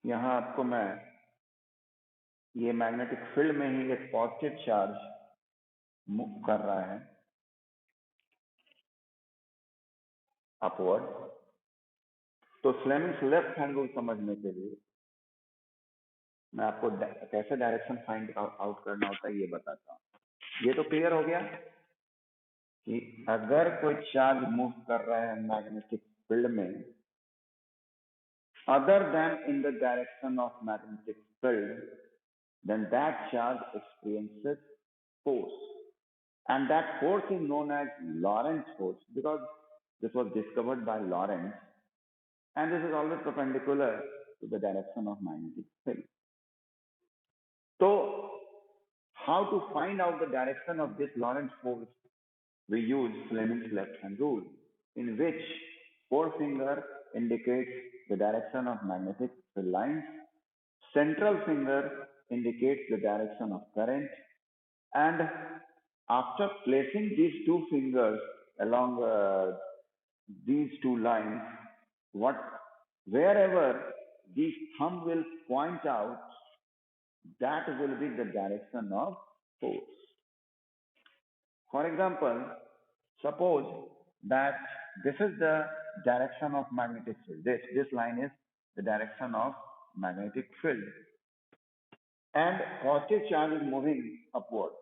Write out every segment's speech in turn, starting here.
यहाँ आपको मैं ये मैग्नेटिक फील्ड में ही एक पॉजिटिव चार्ज मूव कर रहा है अपवर्ड। तो फ्लेमिंग्स लेफ्ट हैंड रूल समझने के लिए मैं आपको कैसे डायरेक्शन फाइंड आउट करना होता है ये बताता हूँ। ये तो क्लियर हो गया कि अगर कोई चार्ज मूव कर रहा है मैग्नेटिक फील्ड में other than in the direction of magnetic field, then that charge experiences force. And that force is known as Lorentz force because this was discovered by Lorentz, and this is always perpendicular to the direction of magnetic field. So, how to find out the direction of this Lorentz force? We use Fleming's left-hand rule, in which forefinger indicates the direction of magnetic field lines, central finger indicates the direction of current, and after placing these two fingers along these two lines, wherever the thumb will point out, that will be the direction of force. For example, suppose that this is the direction of magnetic field. This line is the direction of magnetic field. And positive charge is moving upward.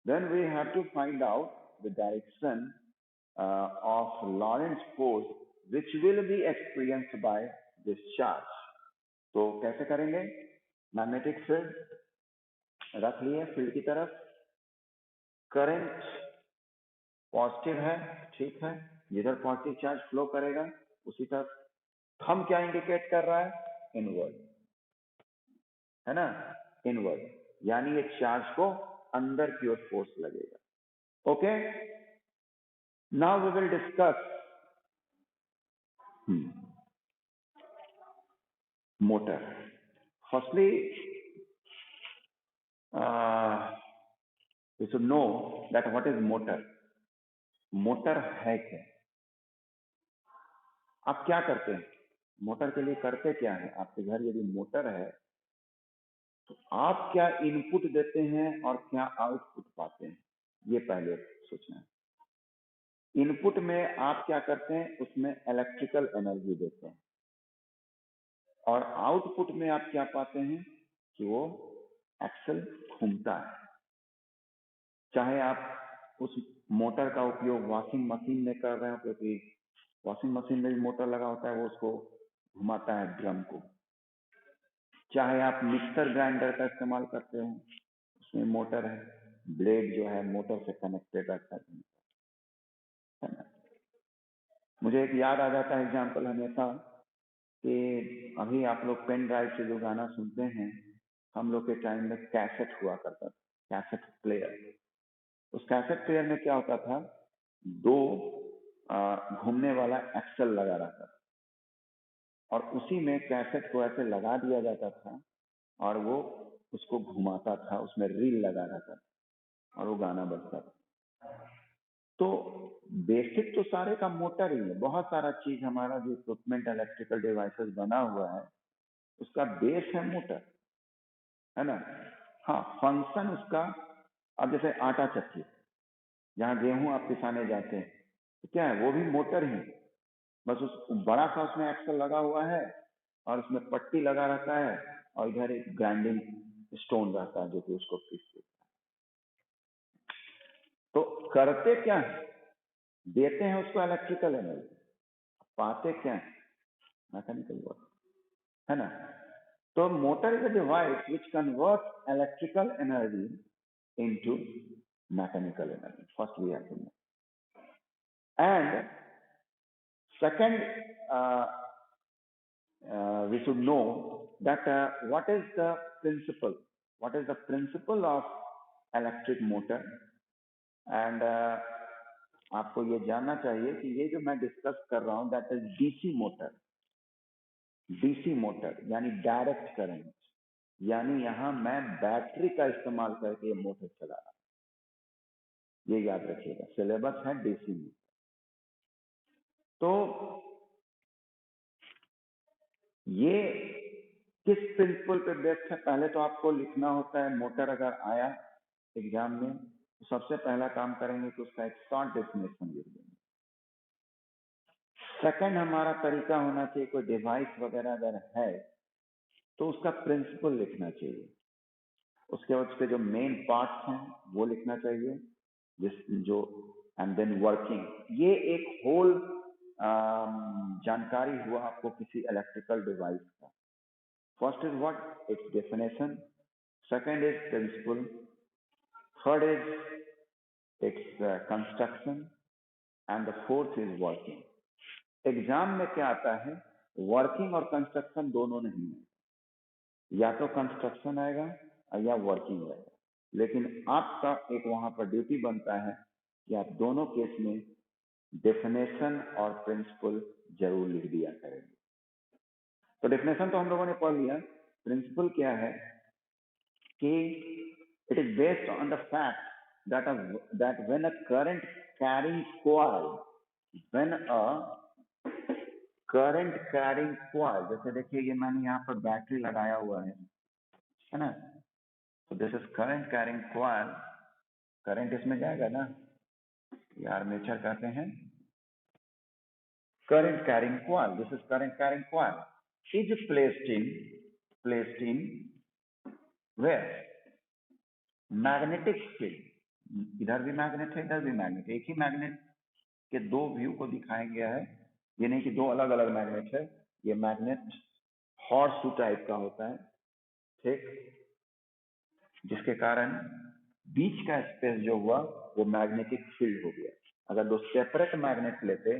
Then we have to find out the direction of Lorentz force which will be experienced by this charge. तो कैसे करेंगे? Magnetic field रख लिए field की तरफ, current positive है, ठीक है, जिधर पॉजिटिव चार्ज फ्लो करेगा उसी तरफ। थंब क्या इंडिकेट कर रहा है? इनवर्ड, है ना, इनवर्ड, यानी ये चार्ज को अंदर की ओर फोर्स लगेगा। Okay, now we will discuss motor. Firstly we should know that what is motor. Motor है क्या? आप क्या करते हैं मोटर के लिए? करते क्या है? आपके घर यदि मोटर है तो आप क्या इनपुट देते हैं और क्या आउटपुट पाते हैं, ये पहले सोचना है। इनपुट में आप क्या करते हैं? उसमें इलेक्ट्रिकल एनर्जी देते हैं, और आउटपुट में आप क्या पाते हैं कि वो एक्सल घूमता है। चाहे आप उस मोटर का उपयोग वॉशिंग मशीन में कर रहे हो, क्योंकि वॉशिंग मशीन में भी मोटर लगा होता है, वो उसको घुमाता है ड्रम को। चाहे आप मिक्सर ग्राइंडर का इस्तेमाल करते हो, उसमें मोटर है, ब्लेड जो है मोटर से कनेक्टेड रहता है ना। मुझे एक याद आ जाता है एग्जाम्पल हमेशा कि अभी आप लोग पेन ड्राइव से जो गाना सुनते हैं, हम लोग के टाइम में कैसेट हुआ करता था, कैसेट प्लेयर। उस कैसेट प्लेयर में क्या होता था? दो घूमने वाला एक्सल लगा रहता था, और उसी में कैसेट को ऐसे लगा दिया जाता था और वो उसको घुमाता था, उसमें रील लगा रहता था और वो गाना बजता था। तो बेसिक तो सारे का मोटर ही है। बहुत सारा चीज हमारा जो इक्विपमेंट इलेक्ट्रिकल डिवाइसेस बना हुआ है उसका बेस है मोटर, है ना। हाँ, फंक्शन उसका, अब जैसे आटा चक्की, जहाँ गेहूं आप पिसाने जाते हैं तो क्या है? वो भी मोटर ही, बस उस बड़ा सा उसमें एक्सल लगा हुआ है और उसमें पट्टी लगा रहता है और इधर एक ग्राइंडिंग स्टोन रहता है जो कि उसको पीस देता है। तो करते क्या है? देते हैं उसको इलेक्ट्रिकल एनर्जी, पाते क्या है? मैकेनिकल वर्क, है ना। तो motor is a device which converts electrical energy into mechanical energy. First we have to know, and second, we should know that what is the principle of electric motor, and आपको ये जानना चाहिए कि ये जो मैं डिस्कस कर रहा हूँ that is DC motor. DC motor यानी डायरेक्ट करंट, यानी यहाँ मैं बैटरी का इस्तेमाल करके ये मोटर चला रहा हूँ, ये याद रखिएगा। सिलेबस है डीसी मोटर। तो ये किस प्रिंसिपल पे बेस्ड है? पहले तो आपको लिखना होता है। मोटर अगर आया एग्जाम में तो सबसे पहला काम करेंगे कि उसका एक शॉर्ट डेफिनेशन लिख देंगे। सेकंड हमारा तरीका होना चाहिए, कोई डिवाइस वगैरह अगर है तो उसका प्रिंसिपल लिखना चाहिए। उसके बाद उसके जो मेन पार्ट्स हैं वो लिखना चाहिए, जिस जो एंड देन वर्किंग। ये एक होल जानकारी हुआ आपको किसी इलेक्ट्रिकल डिवाइस का। First is what its definition, second is principle, third is its construction and the fourth is working. Exam में क्या आता है, वर्किंग और कंस्ट्रक्शन दोनों नहीं है, या तो कंस्ट्रक्शन आएगा या वर्किंग आएगा। लेकिन आपका एक वहां पर ड्यूटी बनता है कि आप दोनों केस में डेफिनेशन और प्रिंसिपल जरूर लिख दिया करेंगे। तो डेफिनेशन तो हम लोगों ने पढ़ लिया। प्रिंसिपल क्या है कि it is based on the fact that when a current carrying coil जैसे देखिए ये मैंने यहाँ पर बैटरी लगाया हुआ है ना। तो this is current carrying coil, current इसमें जाएगा ना, ये आर्मेचर कहते हैं। current carrying coil, this is current carrying coil, is placed in where? Magnetic field. इधर भी मैग्नेट है, इधर भी मैग्नेट, एक ही मैग्नेट के दो व्यू को दिखाया गया है। ये नहीं कि दो अलग अलग मैग्नेट है। ये मैग्नेट हॉर्स टाइप का होता है, ठीक, जिसके कारण बीच का स्पेस जो हुआ वो मैग्नेटिक फील्ड हो गया। अगर दो सेपरेट मैग्नेट लेते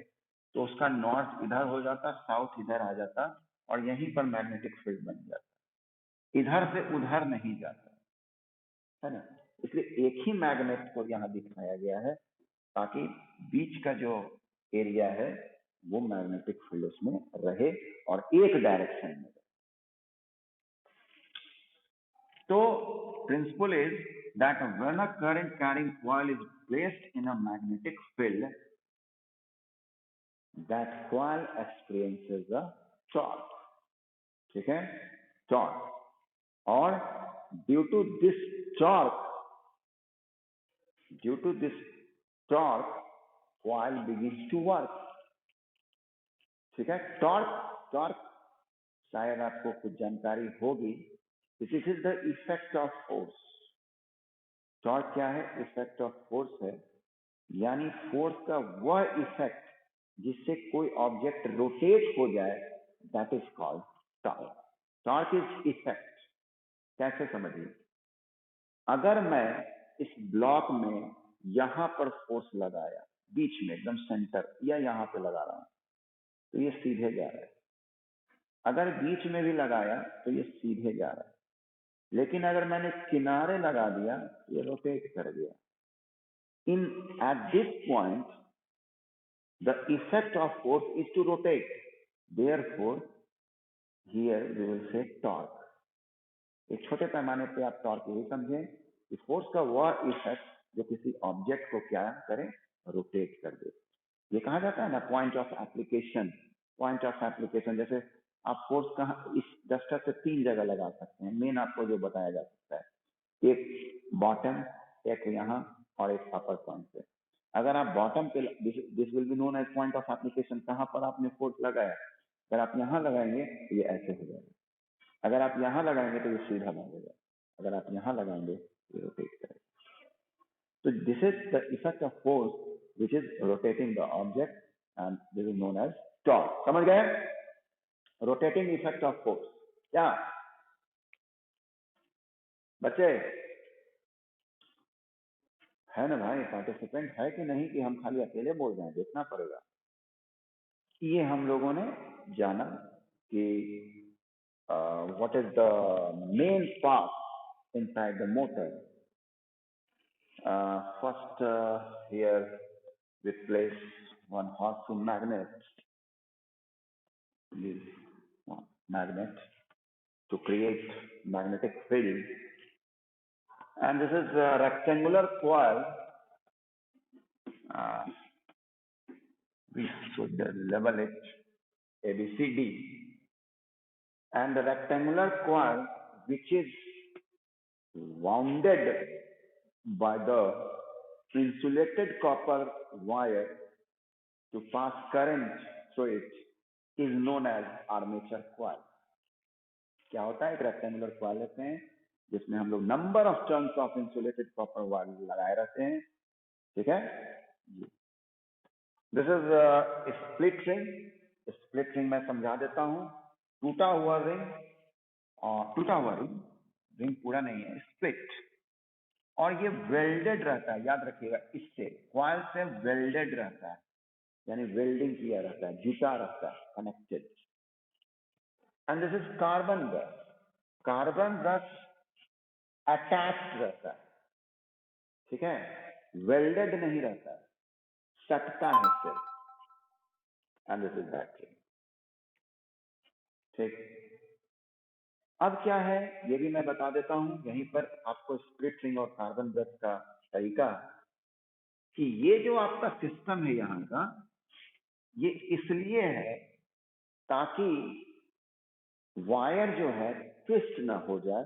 तो उसका नॉर्थ इधर हो जाता, साउथ इधर आ जाता और यहीं पर मैग्नेटिक फील्ड बन जाता, इधर से उधर नहीं जाता, है ना। इसलिए एक ही मैग्नेट को यहाँ दिखाया गया है ताकि बीच का जो एरिया है वो मैग्नेटिक फील्ड उसमें रहे और एक डायरेक्शन में रहे। तो principle is that when a current carrying coil is placed in a magnetic field, that coil experiences a torque, ठीक है, torque, और due to this torque coil begins to work, ठीक है। टॉर्क शायद आपको कुछ जानकारी होगी। This is the effect of force. Torque क्या है? इफेक्ट ऑफ फोर्स है, यानी फोर्स का वह इफेक्ट जिससे कोई ऑब्जेक्ट रोटेट हो जाए, that is called torque. Torque is effect. कैसे समझिए, अगर मैं इस ब्लॉक में यहां पर फोर्स लगाया, बीच में एकदम सेंटर या यहां पे लगा रहा हूं, तो ये सीधे जा रहा है। अगर बीच में भी लगाया तो ये सीधे जा रहा है। लेकिन अगर मैंने किनारे लगा दिया तो ये रोटेट कर गया। At this point, the effect of force is to rotate. Therefore, here we will say torque. एक छोटे पैमाने पे आप टॉर्क यही समझें कि फोर्स का वह इफेक्ट जो किसी ऑब्जेक्ट को क्या करे, रोटेट कर दे। ये कहा जाता है ना point of application. Point of application जैसे आप फोर्स कहाँ, इस डस्टर से 3 जगह लगा सकते हैं, मेन आपको जो बताया जा सकता है, एक बॉटम, एक यहाँ और एक अपर पॉइंट पे। अगर आप बॉटम पे, this will be known as point of application, कहाँ पर आपने फोर्स लगाया। अगर आप यहाँ लगाएंगे तो ये ऐसे हो जाएगा, अगर आप यहाँ लगाएंगे तो ये सीधा भागेगा, अगर आप यहाँ लगाएंगे तो ये रोटेट करेगा। तो this is the effect of force which is rotating the object, and this is known as torque. समझ गए? Rotating effect of force. क्या बच्चे है ना भाई, पार्टिसिपेंट है कि नहीं कि हम खाली अकेले बोल रहे हैं, देखना पड़ेगा। ये हम लोगों ने जाना कि what is the main part inside the motor. First here we place one horseshoe magnet, this magnet, to create magnetic field, and this is a rectangular coil. We should level it ABCD. and the rectangular coil which is wounded by the insulated copper wire to pass current through it is known as armature coil. क्या होता है, एक rectangular coil लेते हैं जिसमें हम लोग number of turns of insulated copper wire लगाए रहते हैं, ठीक है। This is split ring. Split ring मैं समझा देता हूं। टूटा हुआ रिंग, और टूटा हुआ रिंग पूरा नहीं है, स्प्लिट, और ये वेल्डेड रहता है, याद रखिएगा, इससे कॉइल से वेल्डेड रहता है, यानी वेल्डिंग किया रहता है, जुटा रहता है, connected. And this is carbon brush. Carbon brush attached रहता है, ठीक है, वेल्डेड नहीं रहता है, सटता है सिर्फ। एंड दिस इज बैटरी, ठीक। अब क्या है ये भी मैं बता देता हूं यहीं पर आपको, स्प्लिट रिंग और कार्बन ब्रश का तरीका, कि ये जो आपका सिस्टम है यहाँ का, ये इसलिए है ताकि वायर जो है ट्विस्ट ना हो जाए।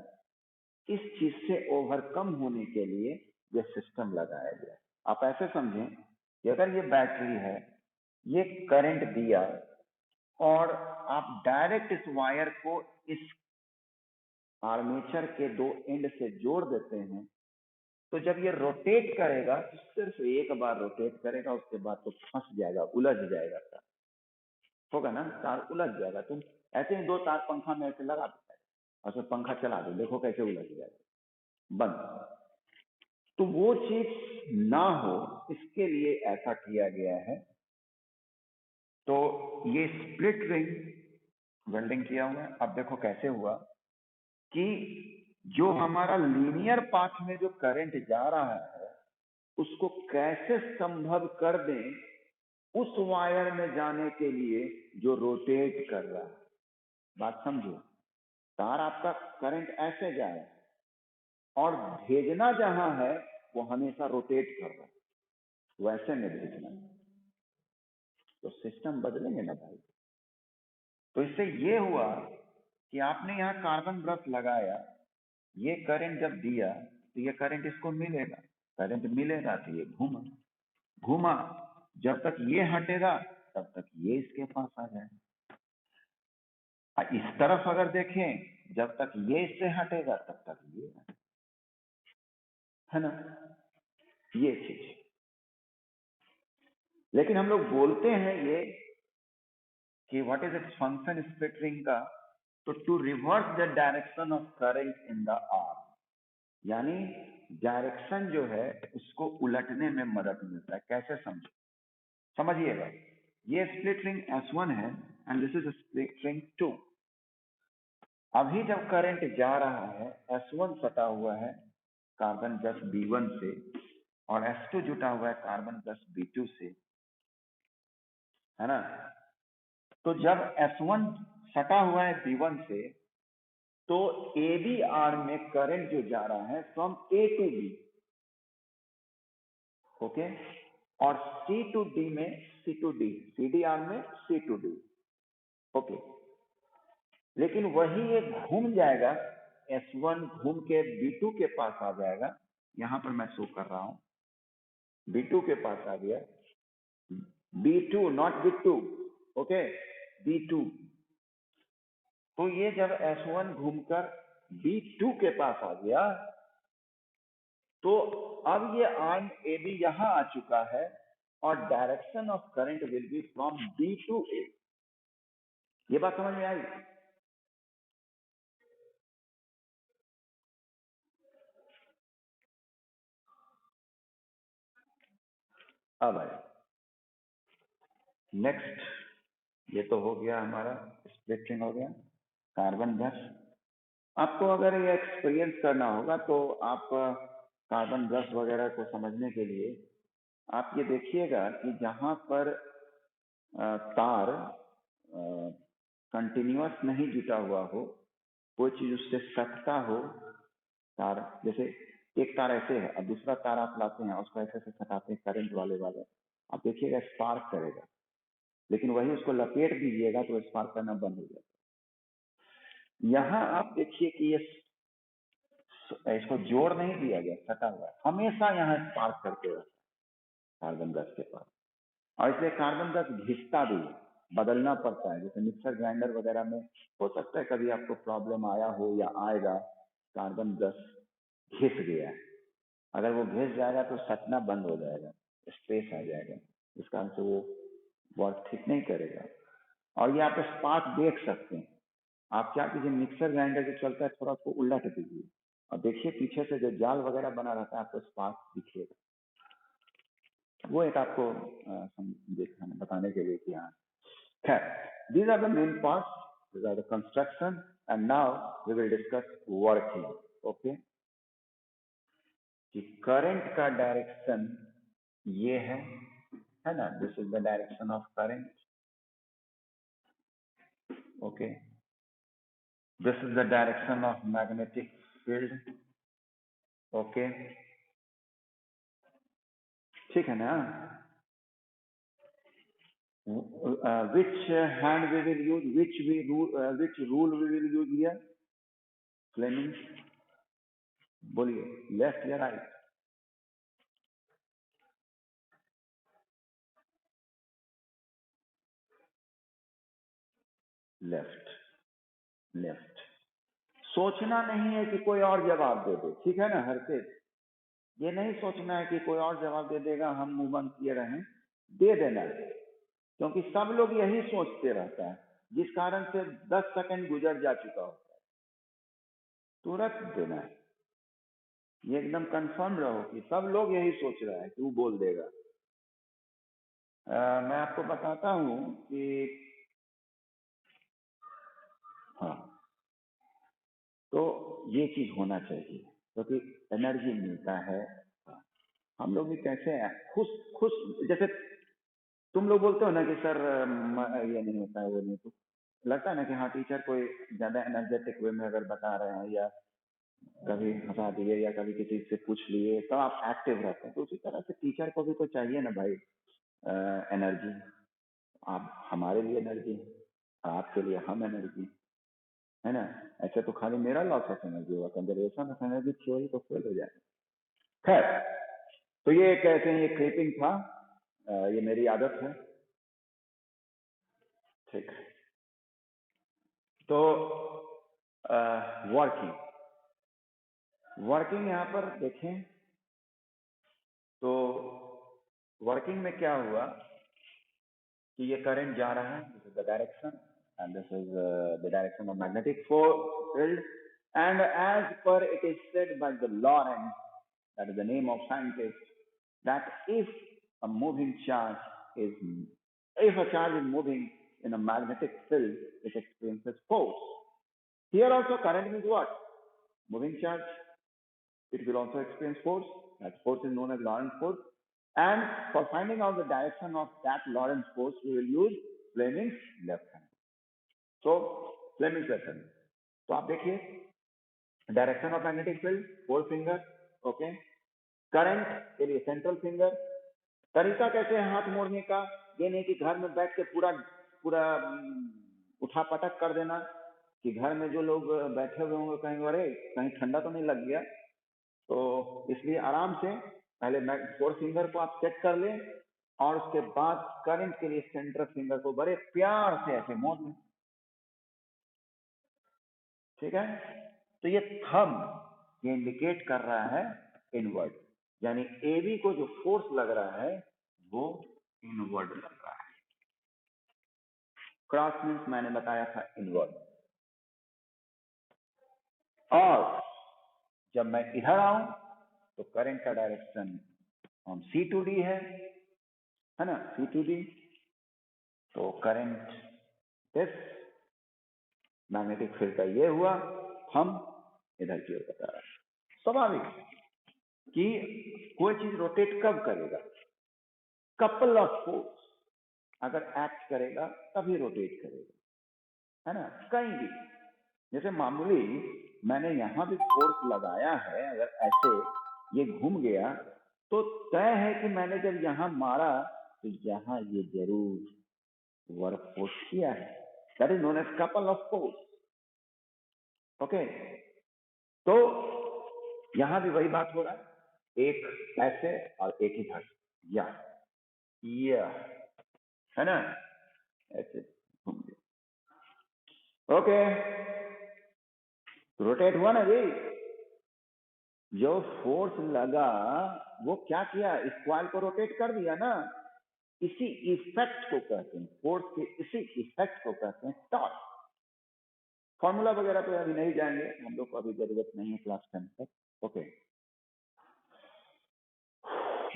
इस चीज से ओवरकम होने के लिए ये सिस्टम लगाया गया। आप ऐसे समझें कि अगर ये बैटरी है, ये करंट दिया, और आप डायरेक्ट इस वायर को इस आर्मेचर के दो एंड से जोड़ देते हैं, तो जब ये रोटेट करेगा तो सिर्फ एक बार रोटेट करेगा, उसके बाद तो फंस जाएगा, उलझ जाएगा, तार होगा ना, तार उलझ जाएगा। तुम ऐसे ही दो तार पंखा में ऐसे लगा देता है और फिर पंखा चला दो, देखो कैसे उलझ जाएगा, बंद। तो वो चीज ना हो, इसके लिए ऐसा किया गया है। तो ये स्प्लिट रिंग वेल्डिंग किया हुआ है। अब देखो कैसे हुआ कि जो हमारा लीनियर पाथ में जो करंट जा रहा है उसको कैसे संभव कर दें उस वायर में जाने के लिए जो रोटेट कर रहा है। बात समझो, तार आपका करंट ऐसे जाए और भेजना जहां है वो हमेशा रोटेट कर रहा है, वैसे में भेजना, तो सिस्टम बदलेंगे ना भाई। तो इससे ये हुआ कि आपने यहाँ कार्बन ब्रश लगाया, ये करंट जब दिया तो ये करंट इसको मिलेगा, करंट मिलेगा तो ये घूमा घूमा, जब तक ये हटेगा तब तक ये इसके पास आ जाएगा। इस तरफ अगर देखें, जब तक ये इससे हटेगा तब तक ये है ना, ये चीज। लेकिन हम लोग बोलते हैं ये कि what is its function split ring का, तो to reverse the direction of current in the arm, यानी डायरेक्शन जो है उसको उलटने में मदद मिलता है। कैसे समझिएगा, ये स्प्लिट रिंग S1 है and this is split ring 2। अभी जब करंट जा रहा है, S1 सटा हुआ है कार्बन प्लस B1 से और S2 जुटा हुआ है कार्बन प्लस B2 से, है ना। तो जब S1 सटा हुआ है B1 से, तो AB आर्म में करंट जो जा रहा है from A to B, okay, और C टू D में C to D, CD arm में C टू D, ओके। लेकिन वही एक घूम जाएगा, S1 घूम के B2 के पास आ जाएगा, यहां पर मैं शो कर रहा हूं, B2 के पास आ गया, B2 not B2, okay, B2। तो ये जब S1 घूमकर B2 के पास आ गया, तो अब ये आर्म AB यहां आ चुका है और direction of current will be from B to A। ये बात समझ में आई? अब आए नेक्स्ट, ये तो हो गया हमारा स्प्लिटिंग, हो गया कार्बन ब्रश। आपको अगर ये एक्सपीरियंस करना होगा तो आप कार्बन ब्रश वगैरह को समझने के लिए आप ये देखिएगा कि जहां पर तार कंटिन्यूअस नहीं जुटा हुआ हो, कोई चीज उससे सटता हो, तार जैसे एक तार ऐसे है और दूसरा तार आप लाते हैं उसको ऐसे ऐसे सटाते हैं करंट वाले, आप देखिएगा स्पार्क करेगा, लेकिन वही उसको लपेट दीजिएगा तो स्पार्क करना बंद हो जाएगा। यहाँ आप देखिए कि ये इसको जोड़ नहीं दिया गया, सटा हुआ है, हमेशा यहाँ स्पार्क करते रहता है कार्बन 10 के पास, और इसलिए कार्बन 10 घिसता भी है, बदलना पड़ता है। जैसे मिक्सर ग्राइंडर वगैरह में हो सकता है कभी आपको प्रॉब्लम आया हो या आएगा, कार्बन 10 घिस गया है, अगर वो घिस जाएगा तो सटना बंद हो जाएगा, स्पेस आ जाएगा, इस कारण से वो वर्क ठीक नहीं करेगा। और ये आप स्पार्क देख सकते हैं। आप क्या कीजिए, मिक्सर ग्राइंडर जो चलता है थोड़ा उसको उलट दीजिए और देखिए पीछे से जो जाल वगैरह बना रहता है आपको स्पार्क दिखेगा। वो एक आपको बताने के लिए कि हाँ खैर, these are the main parts, these are the construction, and now we will discuss working. Okay, कि करंट का डायरेक्शन ये है ना, this is the direction of current. Okay, this is the direction of magnetic field. Okay, ठीक है ना. Which hand we will use, which rule we will use here? Fleming, बोलिए, left या राइट? लेफ्ट. लेफ्ट. सोचना नहीं है कि कोई और जवाब दे दे, ठीक है ना हर्षित? ये नहीं सोचना है कि कोई और जवाब दे देगा हम मुंह बंद किए रहें, दे देना है, क्योंकि सब लोग यही सोचते रहता है, जिस कारण से 10 सेकंड गुजर जा चुका होता है. तुरंत देना है, ये एकदम कंफर्म रहो कि सब लोग यही सोच रहा है कि वो बोल देगा. मैं आपको बताता हूं कि हाँ, तो ये चीज होना चाहिए क्योंकि एनर्जी मिलता है. हम लोग भी कैसे हैं, खुश खुश, जैसे तुम लोग बोलते हो ना कि सर ये नहीं होता है वो नहीं, तो लगता है ना कि हाँ टीचर कोई ज्यादा एनर्जेटिक वे में अगर बता रहे हैं या कभी हंसा दिए या कभी किसी से पूछ लिए तो आप एक्टिव रहते हैं. तो उसी तरह से टीचर को भी तो चाहिए ना भाई एनर्जी. आप हमारे लिए एनर्जी, आपके लिए हम एनर्जी, है ना. ऐसे तो खाली मेरा लॉस ऑफ एनर्जी होगा, कंजर्वेशन ऑफ एनर्जी थ्योरी तो फेल हो जाए. खैर, तो ये कैसे ये क्लिपिंग था, ये मेरी आदत है. ठीक है, तो वर्किंग वर्किंग यहाँ पर देखें तो वर्किंग में क्या हुआ कि ये करंट जा रहा है, this is the direction and this is the direction of magnetic field. And as per it is said by the Lorentz, that is the name of scientist, that if a charge is moving in a magnetic field, it experiences force. Here also current means what? Moving charge. It will also experience force. That force is known as Lorentz force. And for finding out the direction of that Lorentz force, we will use Fleming's left hand. So Fleming's left hand. तो आप देखिए, direction of magnetic field 4 finger. Okay, current के लिए central finger. तरीका कैसे है हाथ मोड़ने का, ये नहीं कि घर में बैठ के पूरा पूरा उठा पटक कर देना कि घर में जो लोग बैठे हुए होंगे कहेंगे अरे कहीं ठंडा तो नहीं लग गया. तो इसलिए आराम से पहले 4 फिंगर को आप सेट कर लें और उसके बाद करंट के लिए सेंट्रल फिंगर को बड़े प्यार से ऐसे मोड़ लें. ठीक है, तो ये थंब ये इंडिकेट कर रहा है इनवर्ड, यानी एबी को जो फोर्स लग रहा है वो इनवर्ड लग रहा है. क्रॉस मीन्स मैंने बताया था इनवर्ड. और जब मैं इधर आऊं तो करंट का डायरेक्शन हम सी टू डी है ना, सी टू डी. तो करंट दिस मैग्नेटिक फील्ड का ये हुआ, हम इधर की ओर बता रहा है. स्वाभाविक कि कोई चीज रोटेट कब करेगा, कपल ऑफ फोर्स अगर एक्ट करेगा तभी रोटेट करेगा, है ना. कहीं भी जैसे मामूली मैंने यहां भी फोर्स लगाया है, अगर ऐसे ये घूम गया तो तय है कि मैंने जब यहां मारा तो यहां ये जरूर वर्क फोर्स किया है. That is known as couple of force. Okay, तो यहां भी वही बात हो रहा है, एक ऐसे और एक इधर, या है ना, ऐसे घूम गया। ओके, रोटेट हुआ ना जी, जो फोर्स लगा वो क्या किया, इस कॉइल को रोटेट कर दिया ना, इसी इफेक्ट को कहते हैं, फोर्स के इसी इफेक्ट को कहते हैं टॉर्क। फॉर्मूला वगैरह पे अभी नहीं जाएंगे, हम लोग को अभी जरूरत नहीं है क्लास 10 तक। ओके,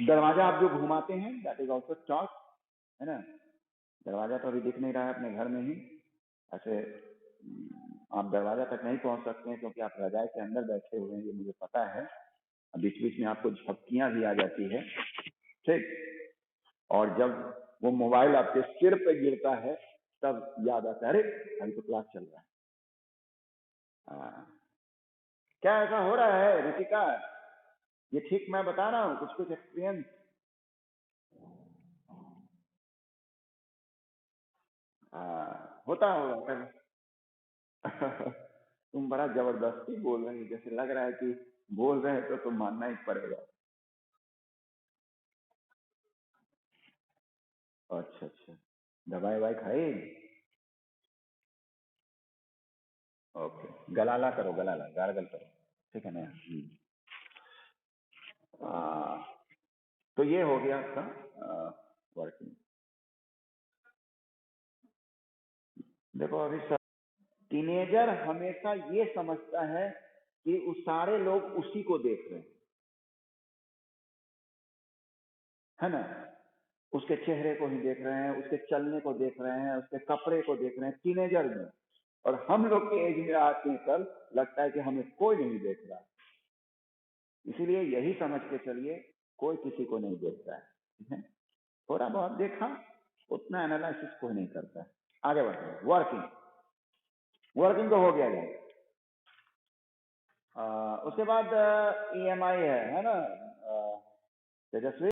दरवाजा आप जो घुमाते हैं दैट इज ऑल्सो टॉर्क, है ना। दरवाजा तो अभी दिख नहीं रहा है अपने घर में ही, ऐसे आप दरवाजा तक नहीं पहुंच सकते हैं क्योंकि आप रजाई के अंदर बैठे हुए हैं, ये मुझे पता है। बीच बीच में आपको झपकियां भी आ जाती है, ठीक। और जब वो मोबाइल आपके सिर पे गिरता है तब याद आता है, अरे अभी तो क्लास चल रहा है। क्या ऐसा हो रहा है ऋतिका, ये ठीक मैं बता रहा हूँ, कुछ कुछ एक्सपीरियंस होता होगा। तुम बड़ा जबरदस्ती बोल रहे हो, जैसे लग रहा है कि बोल रहे हैं तो तुम मानना ही पड़ेगा। अच्छा अच्छा, दवाई ववाई खाई? ओके, गलाला करो, गलाला गार्गल करो, ठीक है ना। तो ये हो गया आपका वर्किंग। देखो अभी सब टीनेजर हमेशा ये समझता है कि उस सारे लोग उसी को देख रहे हैं, है ना, उसके चेहरे को ही देख रहे हैं, उसके चलने को देख रहे हैं, उसके कपड़े को देख रहे हैं टीनेजर में। और हम लोग के एज में आते पर लगता है कि हमें कोई नहीं देख रहा। इसीलिए यही समझ के चलिए, कोई किसी को नहीं देखता है, ठीक है। थोड़ा बहुत देखा, उतना एनालिसिस कोई नहीं करता है। आगे बढ़ते हैं, वर्किंग। वर्किंग तो हो गया जाए, उसके बाद EMI है ना तेजस्वी।